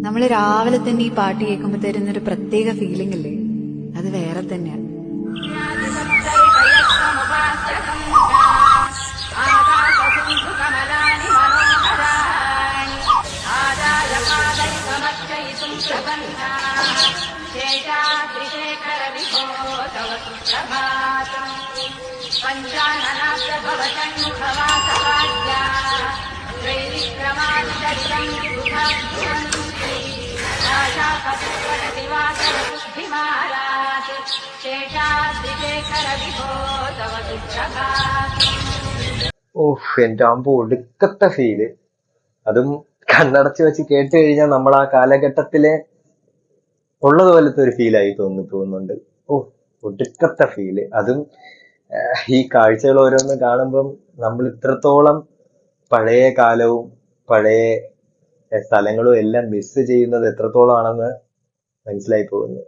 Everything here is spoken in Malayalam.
നമ്മൾ രാവിലെ തന്നെ ഈ പാട്ട് കേൾക്കുമ്പോ തരുന്നൊരു പ്രത്യേക ഫീലിംഗ് ഇല്ലേ, അത് വേറെ തന്നെയാണ്. എന്റെ ആകുമ്പോ ഒടുക്കത്തെ ഫീല്. അതും കണ്ണടച്ച് വെച്ച് കേട്ട് കഴിഞ്ഞാൽ നമ്മൾ ആ കാലഘട്ടത്തിലെ ഉള്ളതുപോലത്തെ ഒരു ഫീലായി തോന്നുന്നുണ്ട്. ഒടുക്കത്തെ ഫീല്. അതും ഈ കാഴ്ചകൾ ഓരോന്ന് കാണുമ്പം നമ്മൾ ഇത്രത്തോളം പഴയ കാലവും പഴയ സ്ഥലങ്ങളും എല്ലാം മിസ് ചെയ്യുന്നത് എത്രത്തോളം ആണെന്ന് മനസ്സിലായി പോകുന്നു.